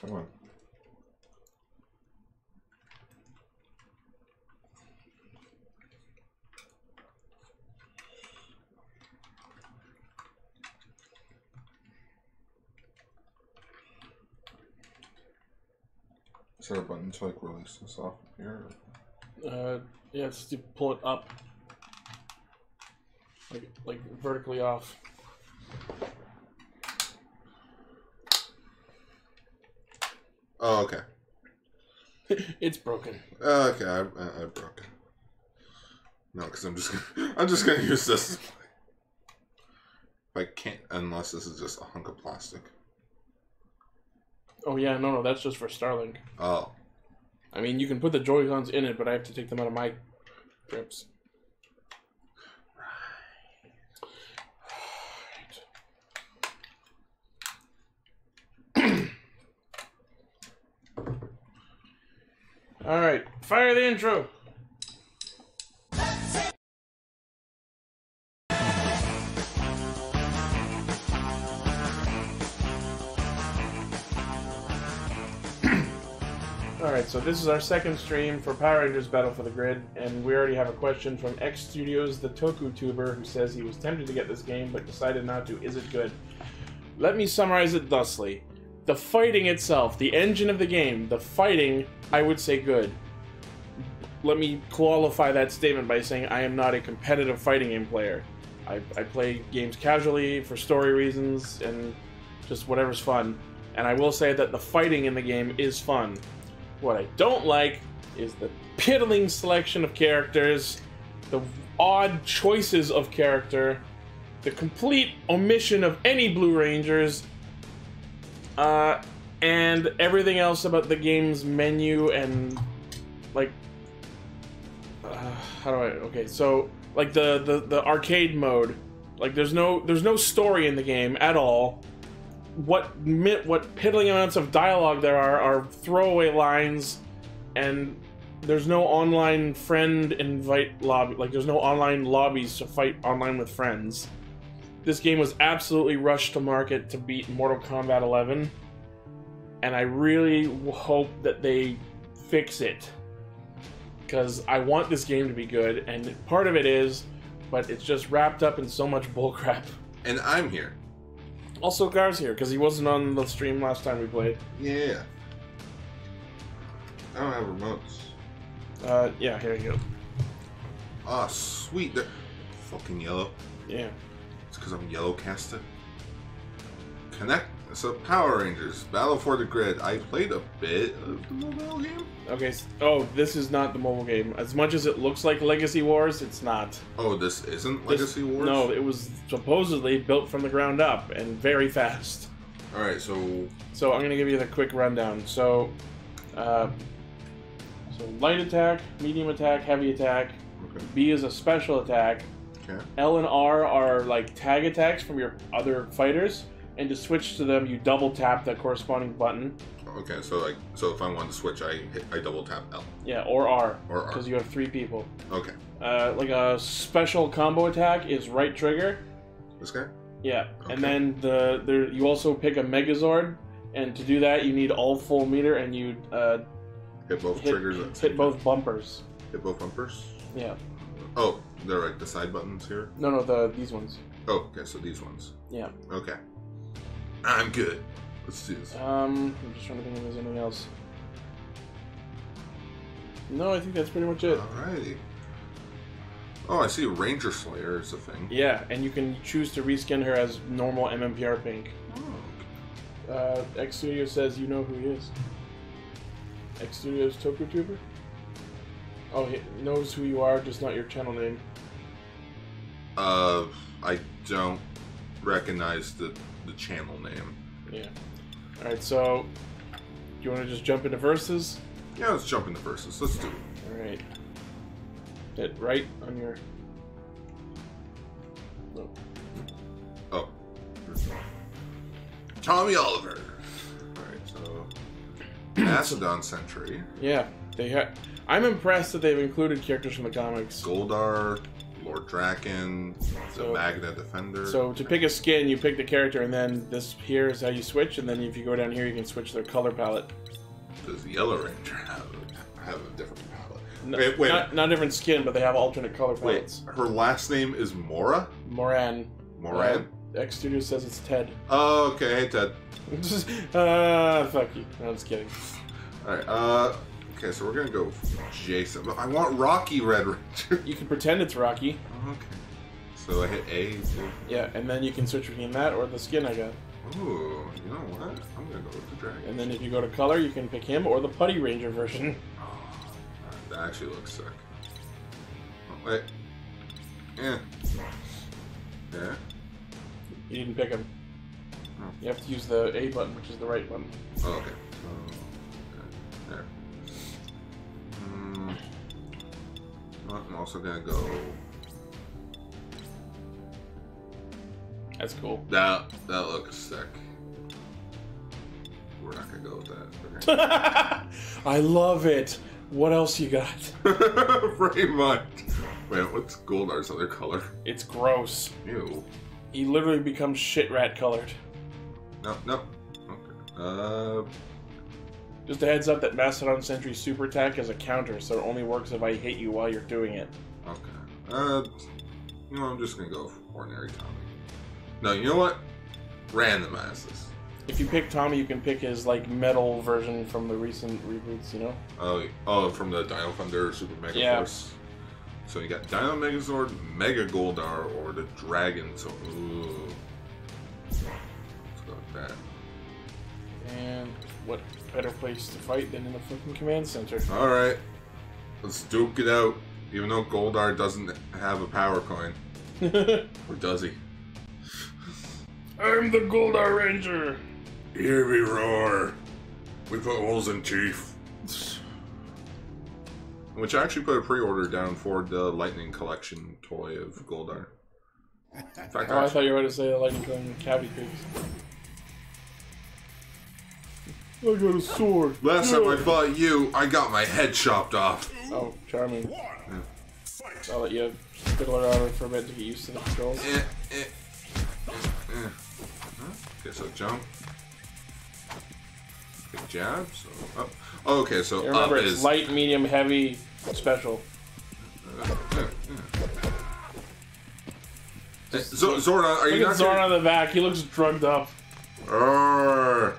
Come on. Is there a button to like release this off of here? Yeah, it's to pull it up, like vertically off. Oh, okay. It's broken. Okay, I broke it. No, because I'm just gonna use this. If I can't, unless this is just a hunk of plastic. Oh yeah, no, that's just for Starlink. Oh. I mean, you can put the Joy-Cons in it, but I have to take them out of my grips. All right, fire the intro. Alright, so this is our second stream for Power Rangers Battle for the Grid, and we already have a question from X Studios, the Toku Tuber, who says he was tempted to get this game but decided not to. Is it good? Let me summarize it thusly. The fighting itself, the engine of the game, the fighting, I would say good. Let me qualify that statement by saying I am not a competitive fighting game player. I play games casually for story reasons and just whatever's fun. And I will say that the fighting in the game is fun. What I don't like is the piddling selection of characters, the odd choices of character, the complete omission of any Blue Rangers, and everything else about the game's menu and, like, how do I, okay, so, like, the arcade mode, like, there's no story in the game at all. What piddling amounts of dialogue there are throwaway lines, and there's no online friend invite lobby, like there's no online lobbies to fight online with friends. This game was absolutely rushed to market to beat Mortal Kombat 11, and I really hope that they fix it, because I want this game to be good, and part of it is, but it's just wrapped up in so much bullcrap. And I'm here. Also, Gar's here, because he wasn't on the stream last time we played. Yeah. I don't have remotes. Yeah, here you go. Ah, sweet. They're fucking yellow. Yeah. It's because I'm yellow casted. Connect. So, Power Rangers, Battle for the Grid. I played a bit of the mobile game. Okay, oh, this is not the mobile game. As much as it looks like Legacy Wars, it's not. Oh, this isn't Legacy Wars? No, it was supposedly built from the ground up and very fast. Alright, so... So I'm going to give you the quick rundown. So light attack, medium attack, heavy attack. Okay. B is a special attack. Okay. L and R are like tag attacks from your other fighters. And to switch to them, you double tap the corresponding button. Okay, so if I want to switch, I double tap L. Yeah, or R. Or R. Because you have 3 people. Okay. Like a special combo attack is right trigger. This guy? Yeah, Okay. and then you also pick a Megazord, and to do that you need all full meter, and you hit both triggers. Hit both bumpers. Hit both bumpers. Yeah. Oh, they're like the side buttons here. No, these ones. Oh, okay, so these ones. Yeah. Okay. I'm good. Let's do this. I'm just trying to think if there's anything else. No, I think that's pretty much it. Alrighty. Oh, I see Ranger Slayer is a thing. Yeah, and you can choose to reskin her as normal MMPR pink. Oh. X Studio says you know who he is. X Studio's Toku Tuber? Oh, he knows who you are, just not your channel name. I don't recognize the channel name. Yeah. Alright, so do you want to just jump into verses? Yeah, let's jump into verses. Let's do it. Alright. Hit right on your... No. Oh. Tommy Oliver. Alright, so... Macedon Sentry. Yeah, they have... I'm impressed that they've included characters from the comics. Goldar, Lord Draken, the Magna Defender. So to pick a skin, you pick the character, and then this here is how you switch. And then if you go down here, you can switch their color palette. Does the Yellow Ranger have a different palette? No, wait. Not different skin, but they have alternate color palettes. Wait, her last name is Mora? Moran. Moran? X Studio says it's Ted. Oh, okay. Hey, Ted. Fuck you. No, I'm just kidding. Alright, okay, so we're gonna go Jason. But I want Rocky Red Ranger. You can pretend it's Rocky. Okay. So I hit A. Yeah, and then you can switch between that or the skin I got. Ooh, you know what? I'm gonna go with the dragon. And then if you go to color, you can pick him or the Putty Ranger version. Oh, that actually looks sick. Oh, wait. Yeah. Yeah. You didn't pick him. Oh. You have to use the A button, which is the right button. Oh, okay. There. I'm also gonna go. That's cool. That looks sick. We're not gonna go with that. I love it. What else you got? Pretty much. Wait, what's Goldar's other color? It's gross. Ew. He literally becomes shit rat colored. No. Okay. Just a heads up that Mastodon Sentry super attack is a counter, so it only works if I hit you while you're doing it. Okay. You know, I'm just gonna go for ordinary Tommy. No, you know what? Randomize this. If you pick Tommy, you can pick his like metal version from the recent reboots, you know? Oh, from the Dino Thunder Super Mega Force. So you got Dino Megazord, Mega Goldar, or the Dragon. So, ooh. Let's go with that. And what better place to fight than in the fucking command center? Alright. Let's duke it out. Even though Goldar doesn't have a power coin. Or does he? I'm the Goldar Ranger! Hear me roar. We put holes in teeth. Which I actually put a pre-order down for the Lightning Collection toy of Goldar. In fact, I thought you were going to say the Lightning Collection Cavity Pigs. I got a sword. Last time I fought you, I got my head chopped off. Oh, charming. Yeah. I'll let you fiddle around for a bit to get used to the controls. Okay, so jump. Big jab. So up. Oh, okay, so remember, up it's is light, medium, heavy, special. Zordon, are you not? Look at Zordon on the back. He looks drugged up. How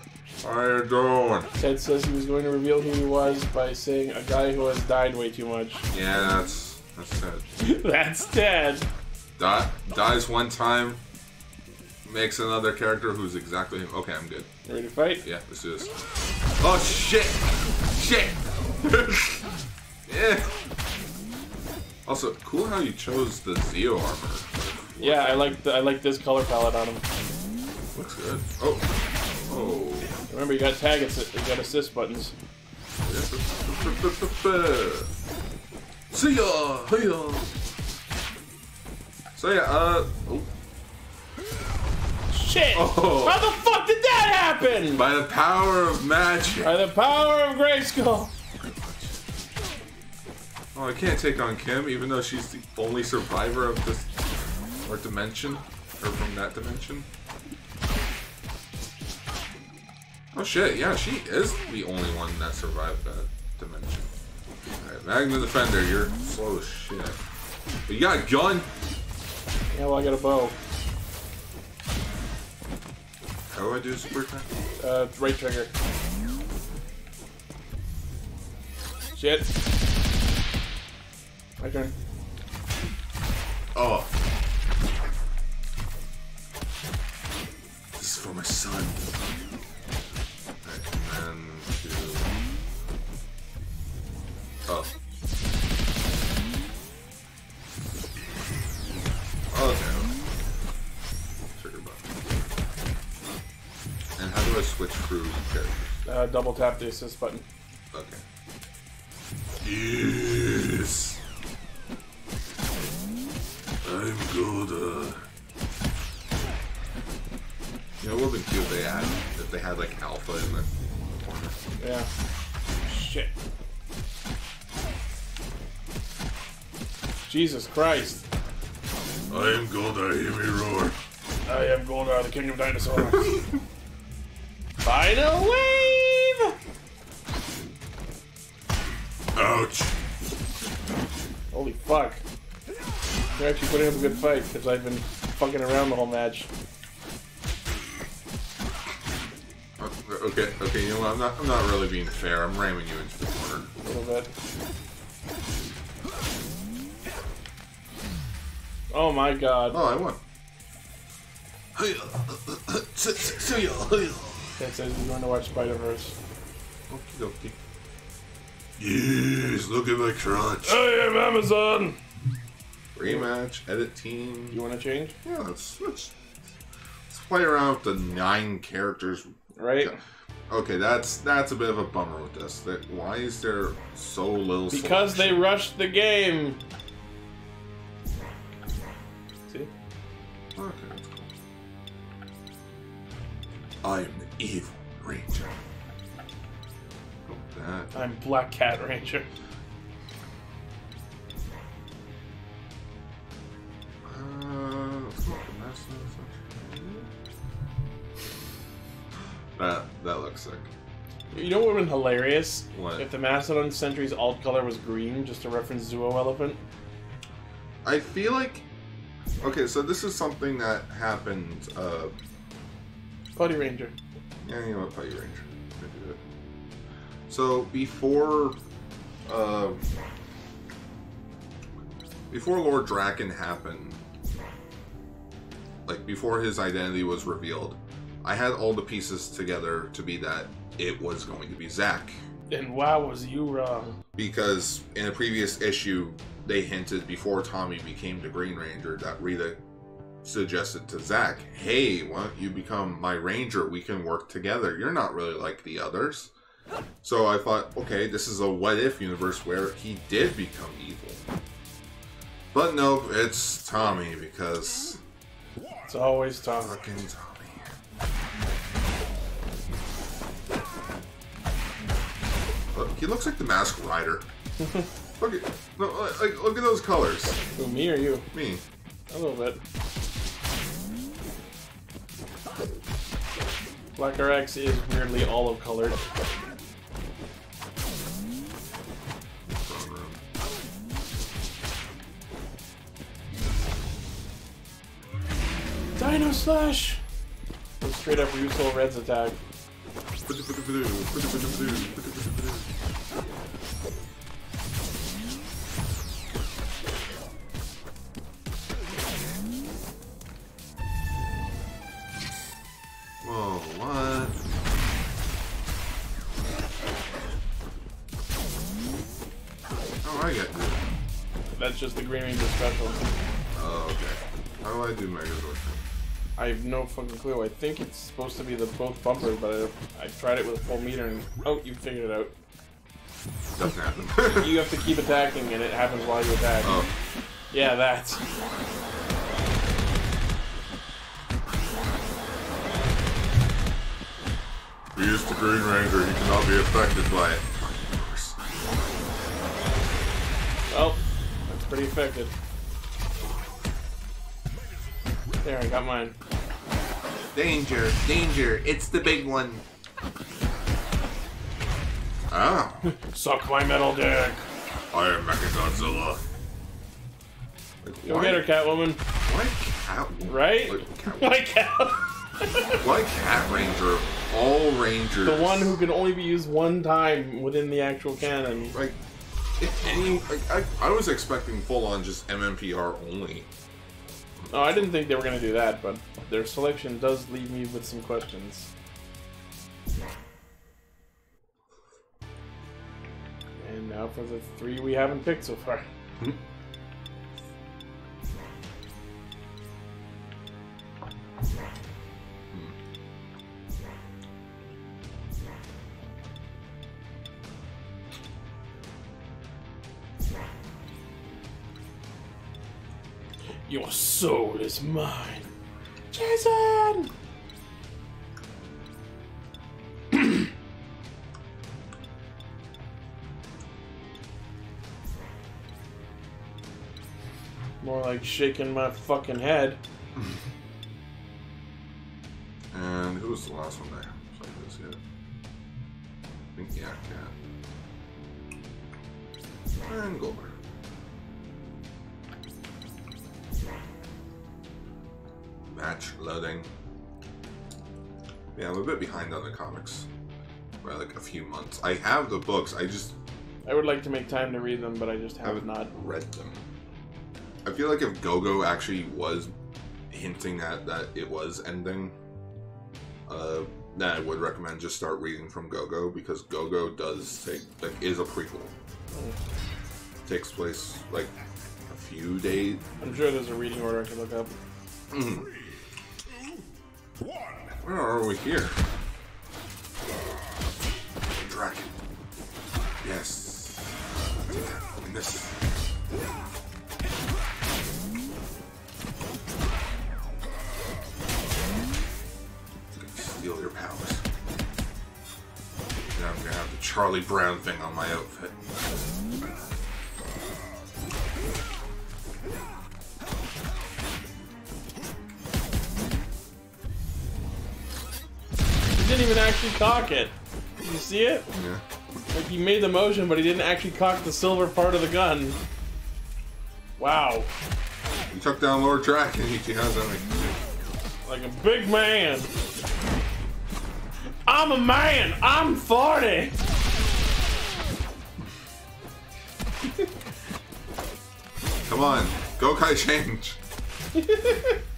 you doing? Ted says he was going to reveal who he was by saying a guy who has died way too much. Yeah, that's Ted. That's Ted. Dies one time, makes another character who's exactly him. Okay, I'm good. You ready to fight? Yeah, let's do this. Oh shit! Shit! Yeah. Also, cool how you chose the Zeo armor. Yeah, I like this color palette on him. Looks good. Oh. Remember, you got tag assist, you got assist buttons. See ya! Hey ya! So yeah, oh. Shit! Oh. How the fuck did that happen? By the power of magic. By the power of Grayskull. Oh, I can't take on Kim, even though she's the only survivor of this dimension, or from that dimension. Oh shit, yeah, she is the only one that survived that dimension. Alright, Magna Defender, you're slow as shit. But you got a gun? Yeah, well, I got a bow. How do I do super attack? Right trigger. Shit. My turn. Oh. This is for my son. Alright, and then oh. Okay. Trigger button. And how do I switch through characters? Double tap the assist button. Okay. Yes! I'm good. You know, it would have been cute if they had like alpha in the corner. Yeah. Shit. Jesus Christ. I am Goldar, hear me roar. I am Goldar, the king of dinosaurs. Final wave! Ouch. Holy fuck. They're actually putting up a good fight, because I've been fucking around the whole match. Okay, you know what? I'm not really being fair. I'm ramming you into the corner. A little bit. Oh my god. Oh, I won. That says he's going to watch Spider-Verse. Okie dokie. Yes, look at my crotch. I am Amazon! Rematch, edit team. You want to change? Yeah, let's play around with the 9 characters. Right? Okay, that's a bit of a bummer with this. Why is there so little Because selection? they rushed the game! See? Okay, that's cool. I am the evil ranger. Oh, that. I'm Black Cat Ranger. That looks sick. You know what would have been hilarious? What? If the Mastodon Sentry's alt color was green, just to reference Zuo Elephant. I feel like... Okay, so this is something that happened, Putty Ranger. Yeah, you know what, Putty Ranger. Maybe that. So, before Lord Draken happened, like, before his identity was revealed, I had all the pieces together to be that it was going to be Zack. And wow, was you wrong. Because in a previous issue, they hinted before Tommy became the Green Ranger that Rita suggested to Zack, hey, why don't you become my ranger? We can work together. You're not really like the others. So I thought, okay, this is a what-if universe where he did become evil. But no, it's Tommy because... It's always Tommy. Fucking Tommy. Look, he looks like the Masked Rider. Look at those colors. Who, me or you? Me. A little bit. Black RX is weirdly olive colored. Dino Slash! That's straight up Russo Red's attack. Whoa, what? Oh, I get it. That's just the Green Ranger special. Oh, okay. How do I do Megazord? I have no fucking clue. I think it's supposed to be the both bumpers, but I tried it with a full meter and... Oh, you figured it out. Doesn't happen. You have to keep attacking and it happens while you attack. Oh. Yeah, that. He is the Green Ranger. He cannot be affected by it. Oh, that's pretty affected. There, I got mine. Danger, danger, it's the big one. Ah. Suck my metal dick. I am Mechagodzilla. Go get her, Catwoman. Why Cat? Right? Why Cat? Why Cat Ranger? All Rangers. The one who can only be used one time within the actual canon. Like, if any, like, I was expecting full on just MMPR only. No, I didn't think they were going to do that, but their selection does leave me with some questions. And now for the 3 we haven't picked so far. Your soul is mine. Jason! More like shaking my fucking head. And who was the last one there? So I can see it. I think yeah. And Goldberg. Match loading. Yeah, I'm a bit behind on the comics. By like a few months. I have the books, I would like to make time to read them, but I just have not read them. I feel like if Go-Go actually was hinting at that it was ending, then I would recommend just start reading from Go-Go, because Go-Go does take, like, is a prequel. Takes place like a few days. I'm sure there's a reading order I can look up. Where are we here? Dragon. Yes. And this. Steal your powers. Now I'm gonna have the Charlie Brown thing on my outfit. He didn't even actually cock it. Did you see it? Yeah. Like, he made the motion, but he didn't actually cock the silver part of the gun. Wow. You took down Lord Draken, Ichi. How's that make you? Like a big man. I'm a man. I'm 40. Come on. Go-Kai change.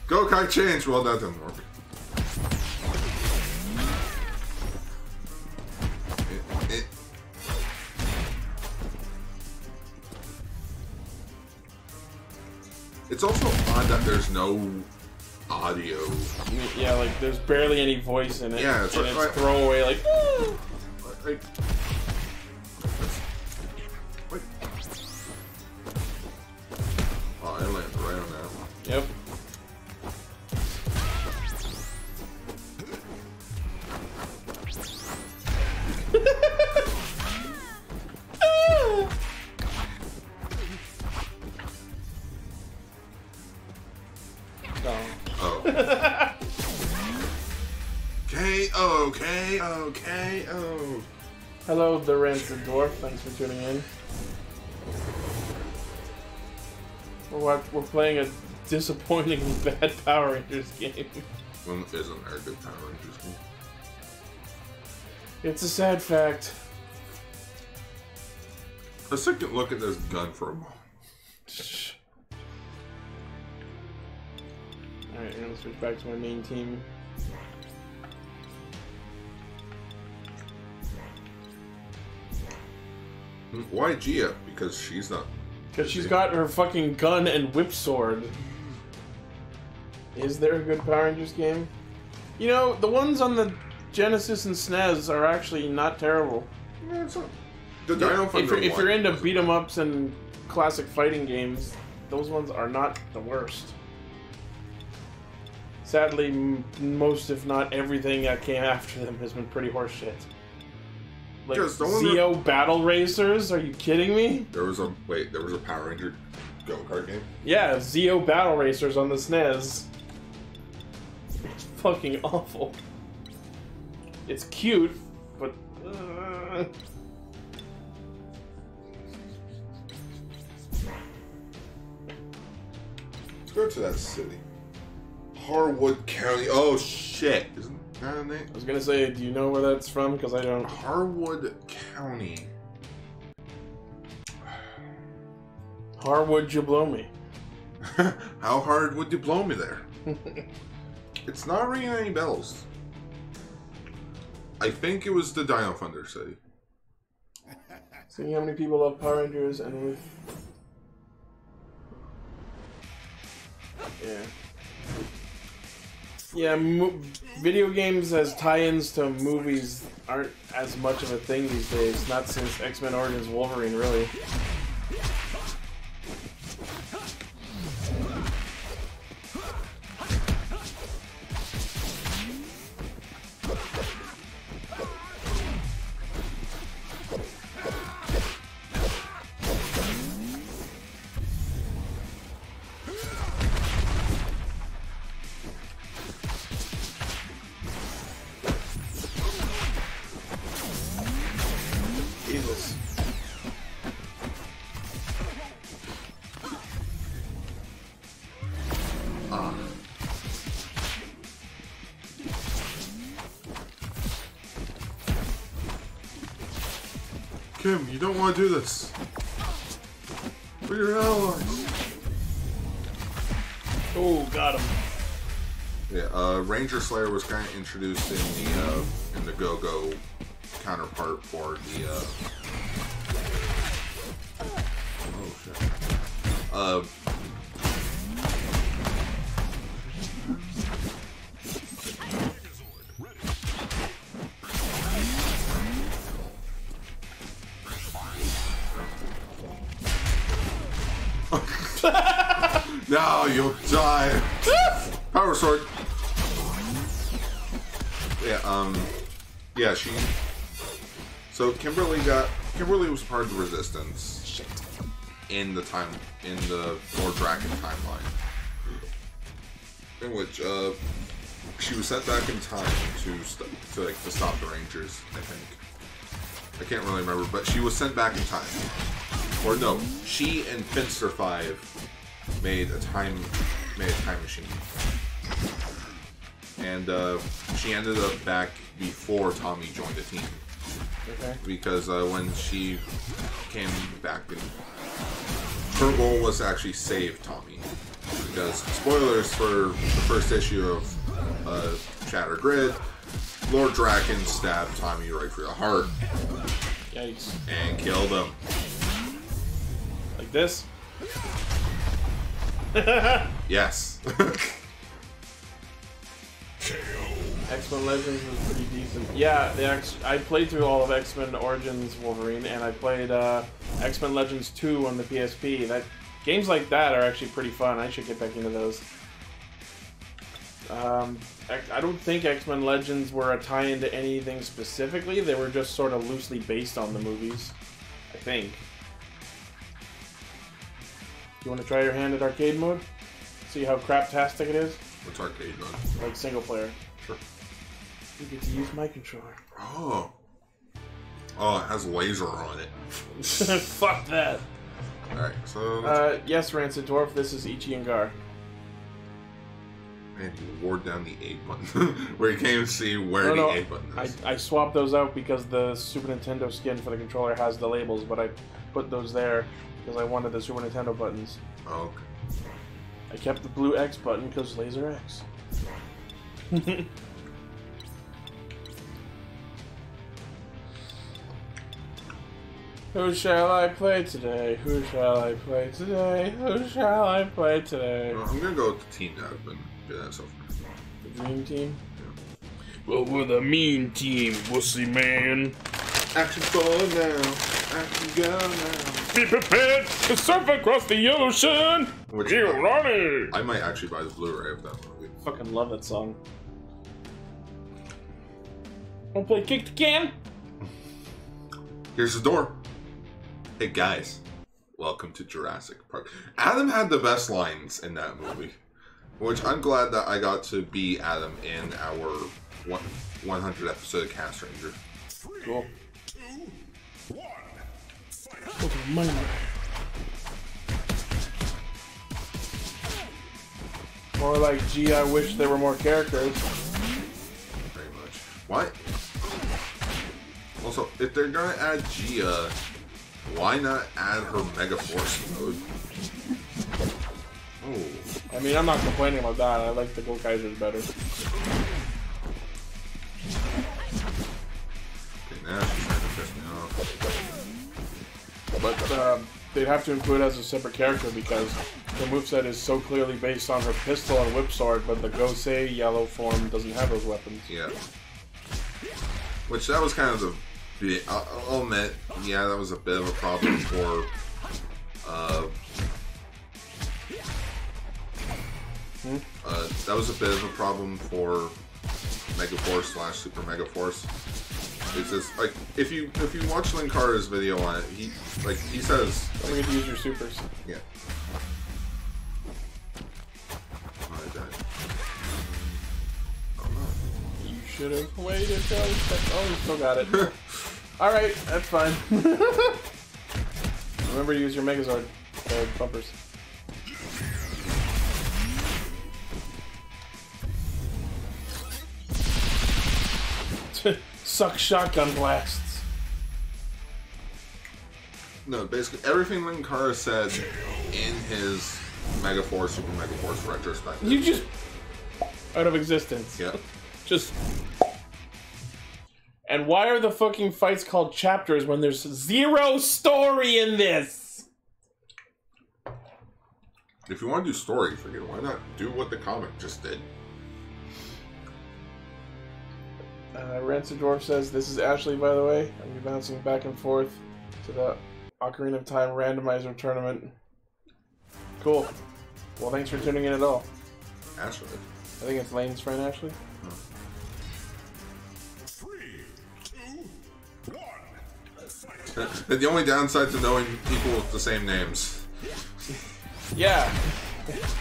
Go-Kai change. Well, that didn't work. It's also odd that there's no audio. Yeah, like there's barely any voice in it. Yeah, it's and like, it's throwaway, like. Like, oh, I landed right on that one. Yep. KO. Hello, the Rancid Dwarf. Thanks for tuning in. We're playing a disappointingly bad Power Rangers game. When isn't there a good Power Rangers game? It's a sad fact. Let's take a look at this gun for a moment. Alright, I'm gonna switch back to my main team. Why Gia? Because she's not. Because she's got her fucking gun and whip sword. Is there a good Power Rangers game? You know, the ones on the Genesis and SNES are actually not terrible. Yeah, it's not. The Dino Thunder if you're into beat 'em ups and classic fighting games, those ones are not the worst. Sadly, most if not everything that came after them has been pretty horseshit. Like Zeo Battle Racers? Are you kidding me? There was a Power Ranger go-kart game? Yeah, Zeo Battle Racers on the SNES. It's fucking awful. It's cute, but Let's go to that city. Harwood County. Oh shit! Isn't that a name? I was gonna say, do you know where that's from? Because I don't. Harwood County. Harwood, you blow me. How hard would you blow me there? It's not ringing any bells. I think it was the Dino Thunder City. Seeing how many people love Power Rangers and with. Yeah. Yeah, video games as tie-ins to movies aren't as much of a thing these days. Not since X-Men Origins Wolverine, really. Kim, you don't want to do this. We're your allies. Oh, got him. Yeah, Ranger Slayer was kind of introduced in the Go-Go counterpart for the oh shit. Now you'll die. Power sword. Yeah, yeah, so Kimberly was part of the Resistance in the Lord Draken timeline, in which she was sent back in time to stop the Rangers. I think I can't really remember, but she was sent back in time. Or no, she and Finster 5 made a time machine, and she ended up back before Tommy joined the team. Okay. Because when she came back, her goal was to actually save Tommy. Because spoilers for the first issue of Shattered Grid, Lord Draken stabbed Tommy right through the heart. Yikes. And killed him. Like this? Yes. X-Men Legends was pretty decent. Yeah, I played through all of X-Men Origins Wolverine, and I played X-Men Legends 2 on the PSP. Games like that are actually pretty fun. I should get back into those. I don't think X-Men Legends were a tie-in to anything specifically. They were just sort of loosely based on the movies, I think. You want to try your hand at arcade mode? See how craptastic it is? What's arcade mode? Like single player. Sure. You get to use my controller. Oh. Oh, it has laser on it. Fuck that. Alright, so... yes, Rancid Dwarf, this is Ichi and Gar. Man, you wore down the A button. Where you can't even see where the A button is. I swapped those out because the Super Nintendo skin for the controller has the labels, but I put those there because I wanted the Super Nintendo buttons. Oh, okay. I kept the blue X button because Laser X. Who shall I play today? Who shall I play today? Who shall I play today? I'm gonna go with the team that I've been doing that so far. The Dream Team? Yeah. Well, we're the mean team, wussy man. Action forward now. Action go now. Be prepared to surf across the ocean! Ronnie! I might actually buy the Blu-ray of that movie. Fucking love that song. Wanna play Kick the Can? Here's the door. Hey guys, welcome to Jurassic Park. Adam had the best lines in that movie, which I'm glad that I got to be Adam in our 100 episode Cast Ranger. Cool. 3, 2, 1. Okay, money. More like, gee, I wish there were more characters. Very much. What? Also, if they're gonna add Gia, why not add her Mega Force mode? Oh. I mean, I'm not complaining about that. I like the Go Kaisers better. Okay, now she's trying to piss me off. But they'd have to include it as a separate character because the moveset is so clearly based on her pistol and whip sword, but the Gosei yellow form doesn't have those weapons. Yeah. Which, that was kind of the... I'll admit, yeah, that was a bit of a problem for... that was a bit of a problem for Megaforce / Super Megaforce. It's just like if you watch Linkara's video on it, he says I'm going to use your supers. Yeah. Oh, I died. Oh no. You should have waited till oh, you still got it. Alright, that's fine. Remember to use your Megazord bumpers. Suck shotgun blasts. No, basically everything Linkara said in his Mega Force, Super Mega Force retrospective. You just out of existence. Yeah. Just. And why are the fucking fights called chapters when there's zero story in this? If you want to do story, forget, why not do what the comic just did? Rancidorf says, this is Ashley, by the way. I'm bouncing back and forth to the Ocarina of Time randomizer tournament. Cool. Well, thanks for tuning in at all. Ashley. I think it's Lane's friend, Ashley. 3, 2, 1. Fight. The only downside to knowing people with the same names. Yeah.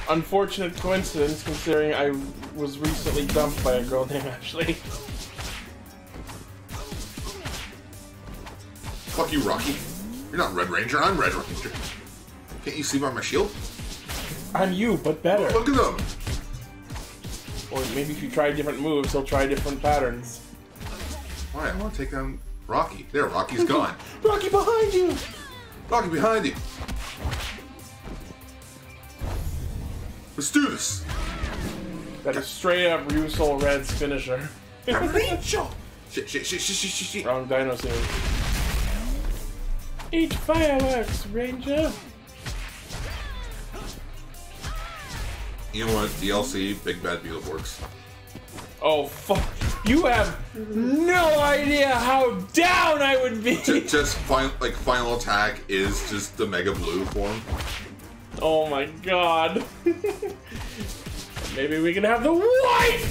Unfortunate coincidence, considering I was recently dumped by a girl named Ashley. Fuck you, Rocky. You're not Red Ranger, I'm Red Ranger. Can't you see by my shield? I'm you, but better. Look at them! Or maybe if you try different moves, he'll try different patterns. Why? I want to take down Rocky. There, Rocky's gone. Rocky behind you! Rocky behind you! Let's do this! That is straight up Ryusol Red's finisher. Shit. Wrong dino series. Eat fireworks, Ranger! You know what? DLC, Big Bad Beetleborgs. Oh, fuck. You have no idea how down I would be! Just final attack is just the Mega Blue form. Oh my god. Maybe we can have the white!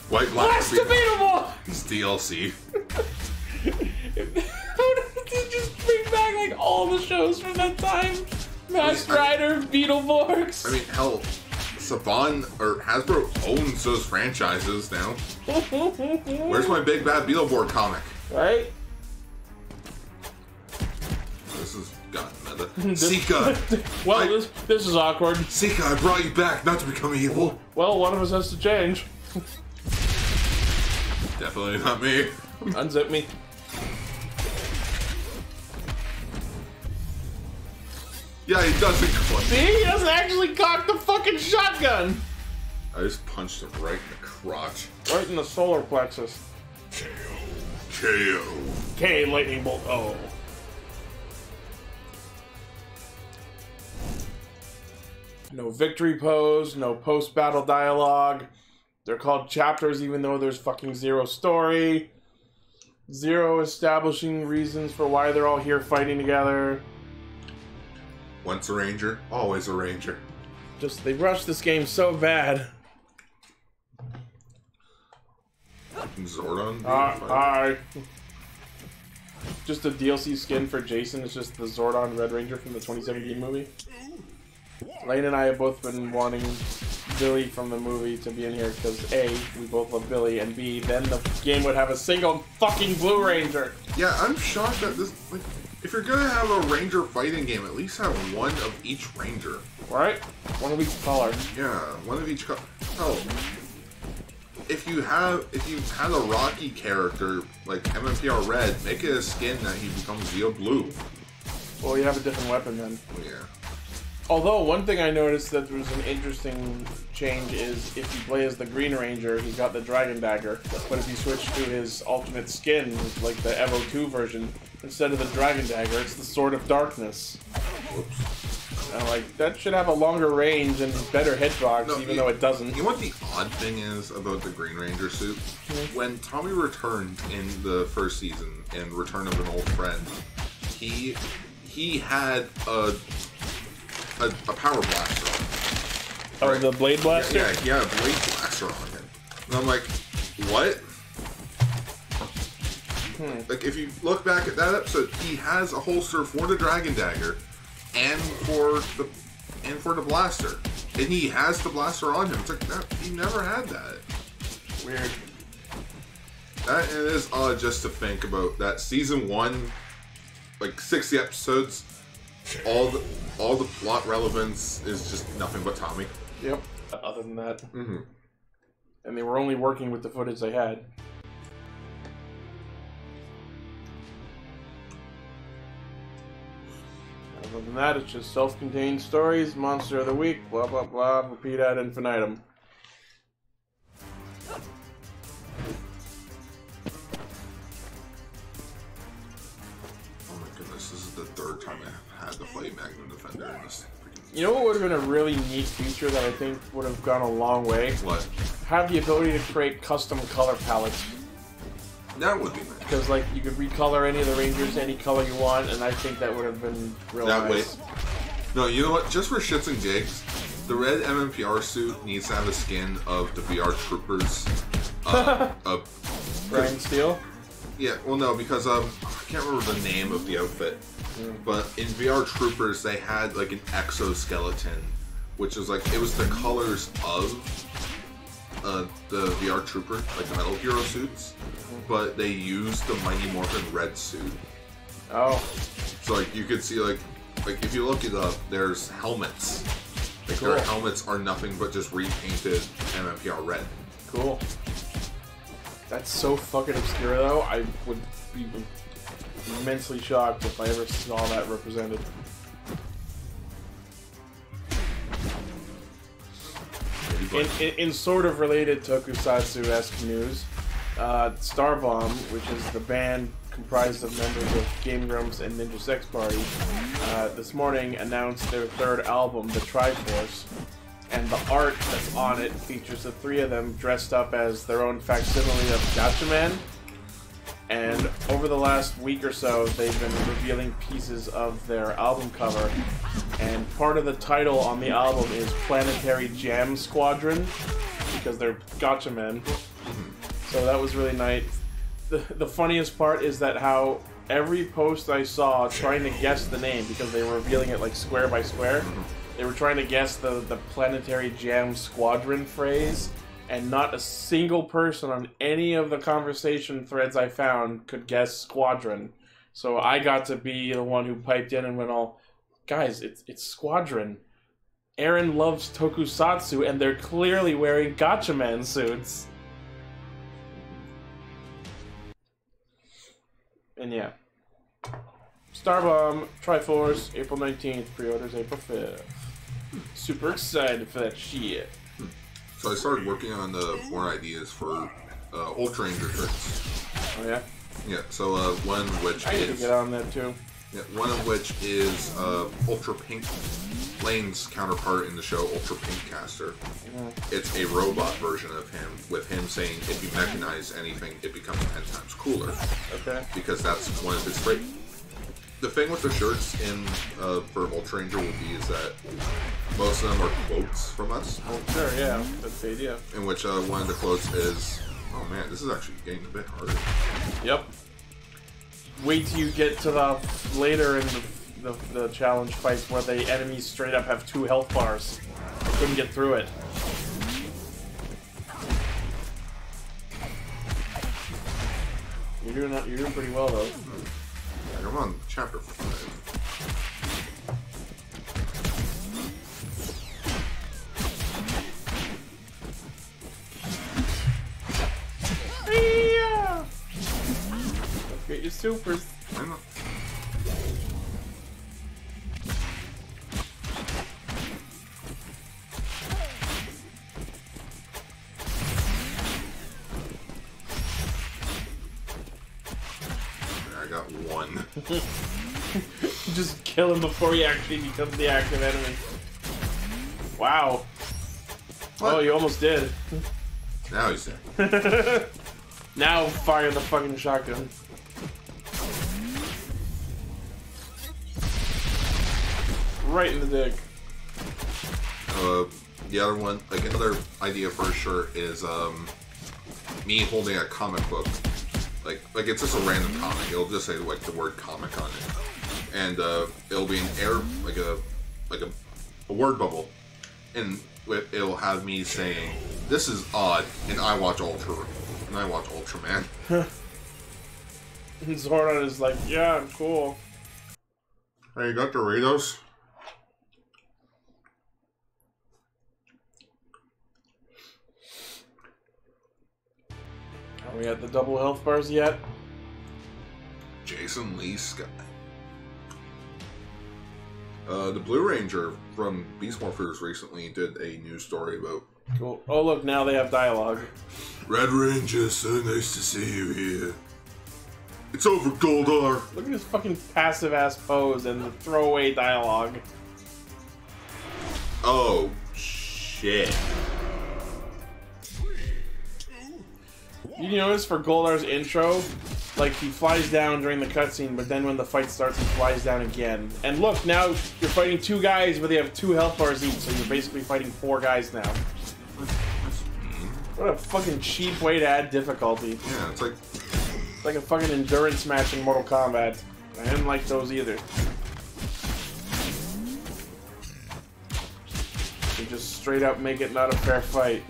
White Black Blast Beetleborg! It's DLC. How did they just bring back like all the shows from that time? Masked Rider, Beetleborgs. I mean, hell, Saban or Hasbro owns those franchises now. Where's my Big Bad Beetleborg comic? Right? This is gotten meta. Sika! Well, this is awkward. Sika, I brought you back, not to become evil. Well, one of us has to change. Definitely not me. Unzip me. Yeah, he doesn't clutch. See? He doesn't actually cock the fucking shotgun! I just punched him right in the crotch. Right in the solar plexus. KO. K, lightning bolt. Oh. No victory pose, no post-battle dialogue. They're called chapters even though there's fucking zero story. Zero establishing reasons for why they're all here fighting together. Once a ranger, always a ranger. Just, they rushed this game so bad. Zordon? Hi. Just a DLC skin for Jason. It's just the Zordon Red Ranger from the 2017 movie. Lane and I have both been wanting Billy from the movie to be in here because A, we both love Billy, and B, then the game would have a single fucking Blue Ranger. Yeah, I'm shocked that this, like, if you're gonna have a ranger fighting game, at least have one of each ranger. Right? One of each color. Yeah, one of each color. Oh, if you had a Rocky character like MMPR Red, make it a skin that he becomes Zeo Blue. Well, you have a different weapon then. Oh, yeah. Although, one thing I noticed that was an interesting change is if you play as the Green Ranger, he got the Dragon Dagger. But if you switch to his alternate skin, like the Evo 2 version, instead of the Dragon Dagger, it's the Sword of Darkness. Whoops. And like, that should have a longer range and better hitbox, even though it doesn't. You know what the odd thing is about the Green Ranger suit? When Tommy returned in the first season in Return of an Old Friend, he had a power blaster on. Oh, Right? the Blade Blaster? Yeah, he had a blade blaster on him. And I'm like, what? Like, if you look back at that episode, he has a holster for the Dragon Dagger and for the blaster. And he has the blaster on him. It's like, that, he never had that. Weird. That it is odd just to think about that. Season 1, like 60 episodes, all the plot relevance is just nothing but Tommy. Yep. Other than that. Mm-hmm. And they were only working with the footage they had. Other than that, it's just self-contained stories, monster of the week, blah blah blah, repeat ad infinitum. Oh my goodness, this is the third time I had to fight Magnum Defender in this. You know what would have been a really neat feature that I think would have gone a long way? What? Have the ability to create custom color palettes. That would be nice. Because, like, you could recolor any of the Rangers any color you want, and I think that would have been real nice. Way. No, you know what? Just for shits and gigs, the red MMPR suit needs to have a skin of the VR Troopers. Brian Steele? Yeah, well, no, because I can't remember the name of the outfit. But in VR Troopers, they had, like, an exoskeleton, which is, like, it was the colors of the VR Trooper, like the Metal Hero suits, but they used the Mighty Morphin red suit. Oh. So, like, you could see, like if you look it up, there's helmets. Like, Cool. their helmets are nothing but just repainted MMPR red. Cool. That's so fucking obscure, though. I would be immensely shocked if I ever saw that represented. In sort of related tokusatsu-esque news, Starbomb, which is the band comprised of members of Game Grumps and Ninja Sex Party, this morning announced their third album, The Triforce, and the art that's on it features the three of them dressed up as their own facsimile of Gatchaman. And over the last week or so, they've been revealing pieces of their album cover. And part of the title on the album is Planetary Jam Squadron, because they're Gatchamen. So that was really nice. The funniest part is that how every post I saw trying to guess the name, because they were revealing it like square by square, they were trying to guess the Planetary Jam Squadron phrase. And not a single person on any of the conversation threads I found could guess Squadron. So I got to be the one who piped in and went all, guys, it's Squadron. Aaron loves tokusatsu and they're clearly wearing Gatchaman suits. And yeah. Starbomb, Triforce, April 19th, pre-orders April 5th. Super excited for that shit. So I started working on more ideas for Ultra Ranger shirts. Oh yeah? Yeah, so one of which I need to get on that too. Yeah, one of which is Ultra Pink, Lane's counterpart in the show, Ultra Pink Caster. It's a robot version of him, with him saying if you mechanize anything, it becomes 10 times cooler. Okay. Because that's one of his traits. The thing with the shirts in for Ultra Ranger will be is that most of them are quotes from us. Well, sure, yeah, that's the idea. In which one of the quotes is, "Oh man, this is actually getting a bit harder." Yep. Wait till you get to the later in the challenge fights where the enemies straight up have 2 health bars. I couldn't get through it. You're doing pretty well though. I'm on chapter 5. Yeah. Let's get your supers. I know. I got 1. Just kill him before he actually becomes the active enemy. Wow. What? Oh, you almost did. Now he's there. Now fire the fucking shotgun. Right in the dick. The other one, like another idea for a shirt is me holding a comic book. Like it's just a random comic. It'll just say like the word comic on it. And it'll be an air like a word bubble. And it'll have me saying, "This is odd," and I watch Ultraman. And Zordon is like, yeah, I'm cool. Hey, you got Doritos? Are we at the double health bars yet? Jason Lee Sky. The Blue Ranger from Beast Morphers recently did a news story about. Cool. Oh look, now they have dialogue. Red Ranger, so nice to see you here. It's over, Goldar. Look at this fucking passive ass pose and the throwaway dialogue. Oh shit. You notice for Goldar's intro, like he flies down during the cutscene, but then when the fight starts, he flies down again. And look, now you're fighting 2 guys, but they have 2 health bars each, so you're basically fighting 4 guys now. What a fucking cheap way to add difficulty. Yeah, it's like a fucking endurance match in Mortal Kombat. I didn't like those either. They just straight up make it not a fair fight.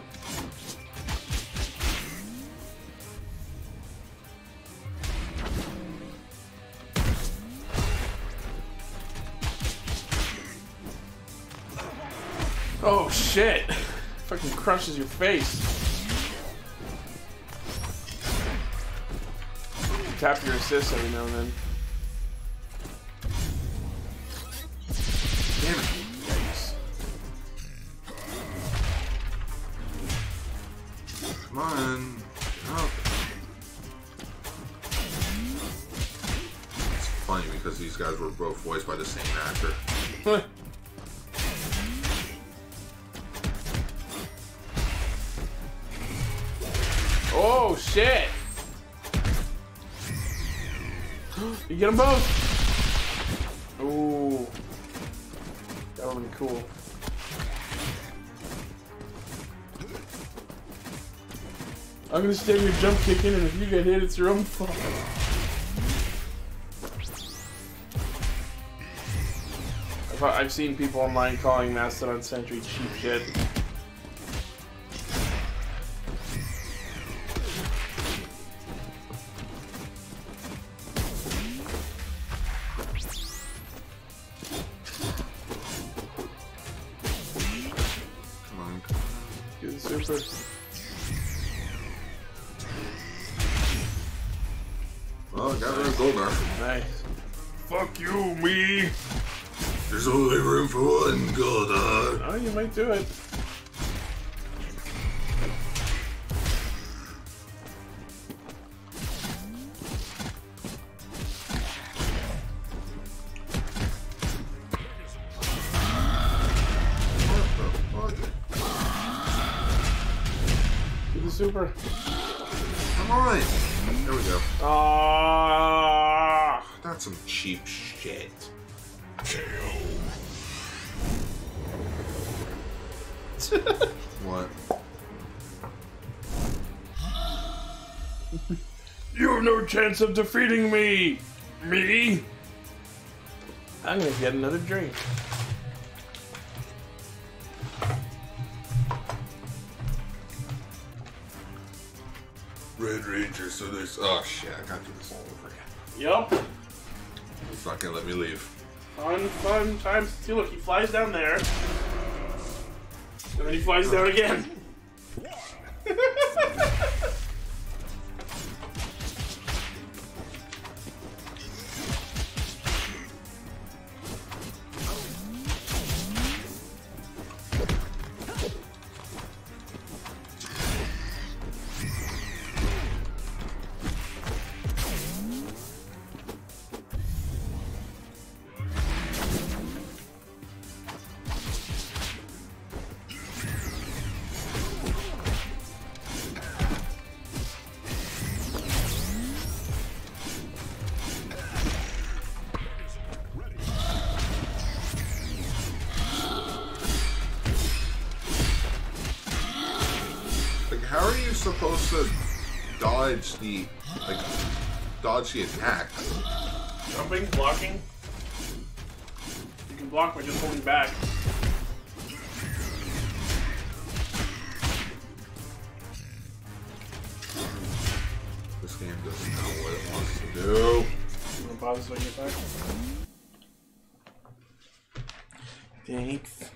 Oh shit! Fucking crushes your face. Tap your assist every now and then. damn it. Yikes. Come on. Oh. It's funny because these guys were both voiced by the same actor. Oh shit! You get them both! Ooh. That would've been cool. I'm gonna stand your jump kicking, and if you get hit, it's your own fault. I've seen people online calling Mastodon Sentry cheap shit. Super. Well, I got rid of Goldar. Nice. Fuck you, me! There's only room for one Goldar. Oh, you might do it. Super. Come on. There we go. Ah, That's some cheap shit. What? You have no chance of defeating me! Me? I'm gonna get another drink. Red Ranger, so there's. Oh shit, I gotta do this all over again. Yup. It's not gonna let me leave. Fun times. See, look, he flies down there. And then he flies down again. How are you supposed to dodge the attack? Jumping, blocking. You can block by just holding back. This game doesn't know what it wants to do. You want to pause so you get back? Thanks.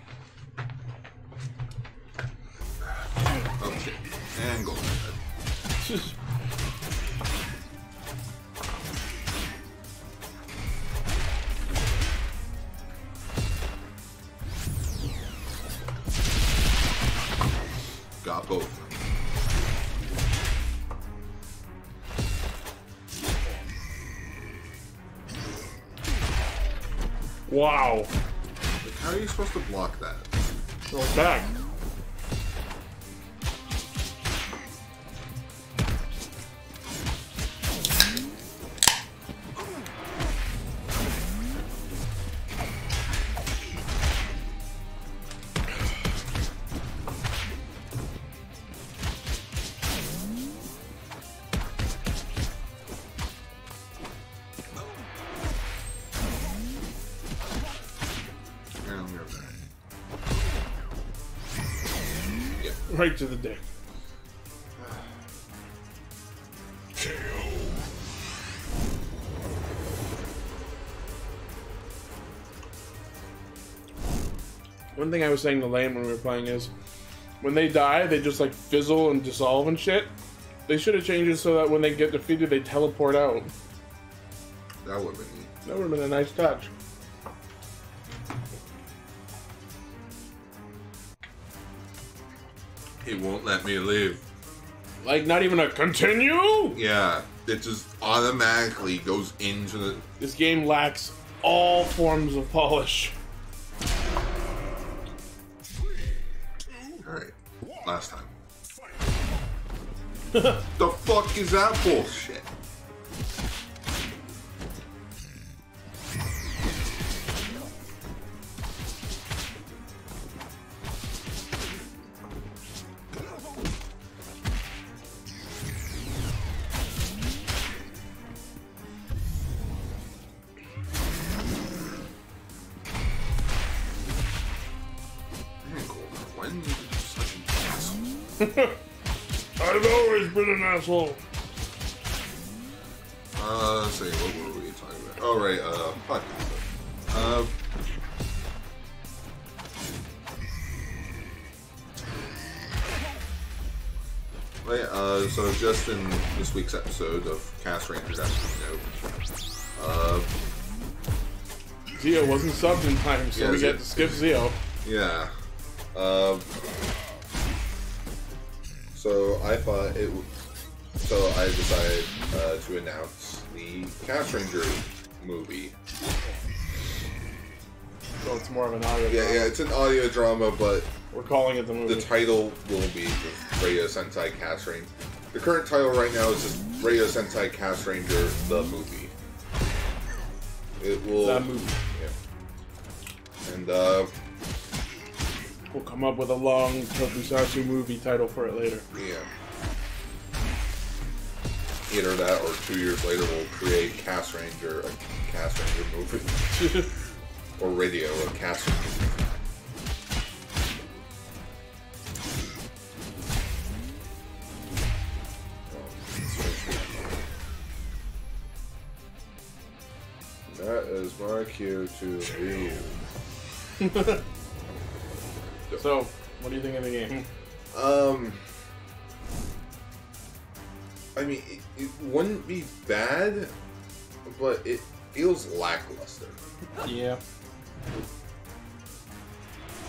Okay, and go ahead. Wow. Like, how are you supposed to block that? Go back. Right to the dick. One thing I was saying to Lane when we were playing is, when they die, they just like fizzle and dissolve and shit. They should have changed it so that when they get defeated, they teleport out. That would have been neat. That would have been a nice touch. He won't let me leave. Like, not even a continue? Yeah, it just automatically goes into the... This game lacks all forms of polish. Alright, last time. The fuck is that bullshit? I've always been an asshole. Let's see, what were we talking about? Oh, right, podcast. Right, so just in this week's episode of Cast Rangers, as you know, Zio wasn't subbed in time, so yeah, we get to skip Zio. yeah, so I thought it would, so I decided to announce the Cast Ranger movie. So it's more of an audio Yeah, drama. yeah, it's an audio drama, but We're calling it the movie. the title will be just Radio Sentai Cast Ranger. The current title right now is just Radio Sentai Cast Ranger, the movie. It will... That movie. Yeah. And, We'll come up with a long tokusatsu movie title for it later. yeah. Either that or 2 years later we'll create Cast Ranger, a Cast Ranger movie. Or Radio, a Cast Ranger movie. That is my cue to leave. So, what do you think of the game? I mean, it wouldn't be bad, but it feels lackluster. Yeah.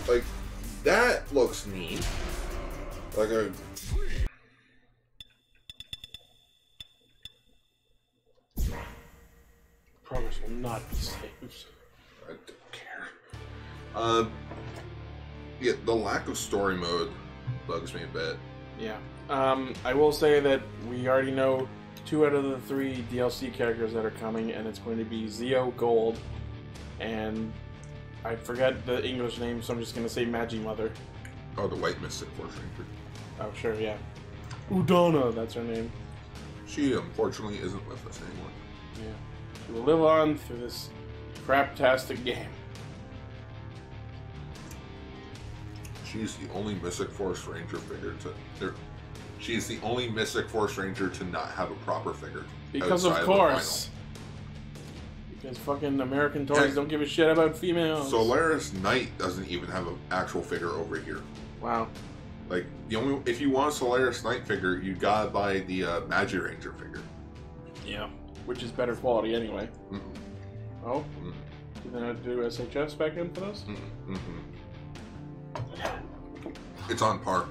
Like, that looks neat. Like a... Progress will not be saved. I don't care. Yeah, the lack of story mode bugs me a bit. Yeah. I will say that we already know 2 out of the 3 DLC characters that are coming, and it's going to be Zio Gold, and I forget the English name, so I'm just going to say Magi Mother. Oh, the White Mystic Force Ranger. Oh, sure, yeah. Udona, that's her name. She, unfortunately, isn't with us anymore. Yeah. She will live on through this craptastic game. She's the only Mystic Force Ranger figure to... She's the only Mystic Force Ranger to not have a proper figure. Because of outside course. Because fucking American toys don't give a shit about females. Solaris Knight doesn't even have an actual figure over here. Wow. Like, the only... If you want a Solaris Knight figure, you gotta buy the Magi Ranger figure. Yeah. Which is better quality anyway. Mm-hmm. Oh? Mm-hmm. You then have to do SHS back in for this? Mm-hmm. Mm-hmm. It's on par.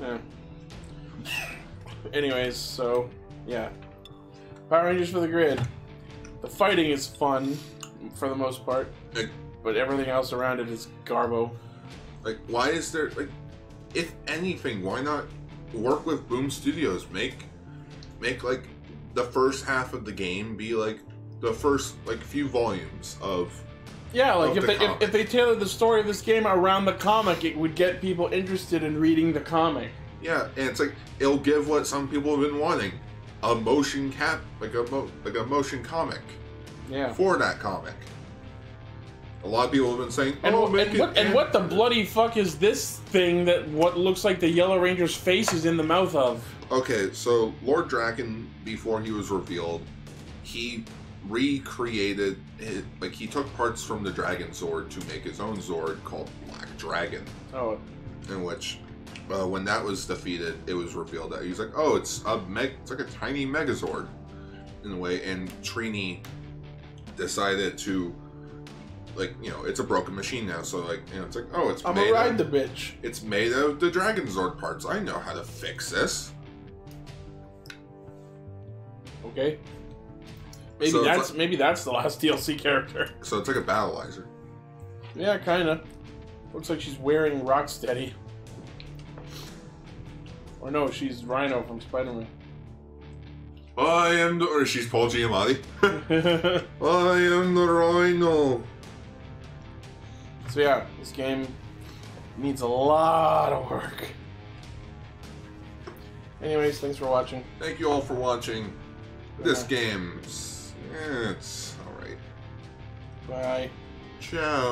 Yeah. Anyways, so, yeah. Power Rangers for the Grid. The fighting is fun. for the most part. Like, But everything else around it is garbo. like, why is there, like, if anything, why not work with Boom Studios? Make like, the first half of the game be, like, the first, like, few volumes of... Yeah, like, of if they tailored the story of this game around the comic, it would get people interested in reading the comic. Yeah, and it's like, it'll give what some people have been wanting. A motion like a motion comic. Yeah. For that comic. A lot of people have been saying, And, oh, and what the bloody fuck is this thing that what looks like the Yellow Ranger's face is in the mouth of? Okay, so Lord Draken, before he was revealed, he recreated it, like, he took parts from the Dragon Zord to make his own Zord called Black Dragon. Oh. In which, when that was defeated, it was revealed that he's like, oh, it's like a tiny Megazord, in a way, and Trini decided to, like, you know, it's a broken machine now, so, like, you know, it's like, oh, it's I'm gonna ride the bitch. It's made out of the Dragon Zord parts. I know how to fix this. Okay. Maybe that's the last DLC character. So it's like a battleizer. Yeah, kinda. Looks like she's wearing Rocksteady. Or no, she's Rhino from Spider-Man. Or she's Paul Giamatti. I am the Rhino. So yeah, this game needs a lot of work. Anyways, thanks for watching. Thank you all for watching. This game's... it's alright. Bye. Ciao.